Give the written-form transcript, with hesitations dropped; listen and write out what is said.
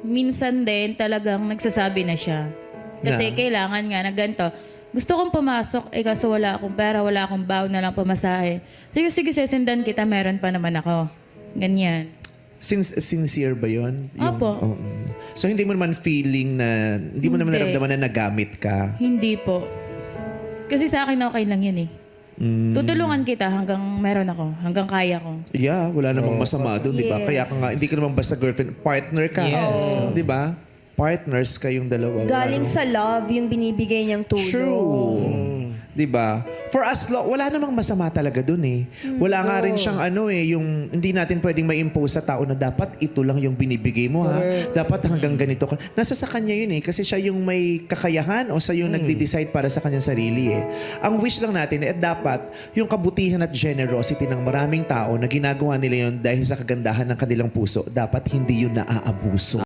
minsan din talagang nagsasabi na siya. Kasi kailangan nga na ganito. Gusto kong pumasok, kaso wala akong pera, wala akong baon na lang pamasahe. Sige, sesendan kita, meron pa naman ako. Ganyan. Sincere ba yun? Opo. Oo. So hindi mo naman feeling na, hindi mo naman Hindi. naramdaman na nagamit ka? Hindi po. Kasi sa akin okay lang yun eh. Tutulungan kita hanggang meron ako, hanggang kaya ko. Yeah, wala namang masama doon, di ba? Kaya ka nga, hindi ka naman basta girlfriend, partner ka. Yes. Di ba? Partners kayong dalawa. Galing sa love yung binibigay niyang tulong. True. Di ba? For us, wala namang masama talaga dun eh. Wala nga rin siyang yung hindi natin pwedeng ma-impose sa tao na dapat ito lang yung binibigay mo ha. Dapat hanggang ganito ka. Nasa sa kanya yun eh. Kasi siya yung may kakayahan o siya yung nagde-decide para sa kanyang sarili eh. Ang wish lang natin dapat yung kabutihan at generosity ng maraming tao na ginagawa nila yun dahil sa kagandahan ng kanilang puso, dapat hindi yun naaabuso.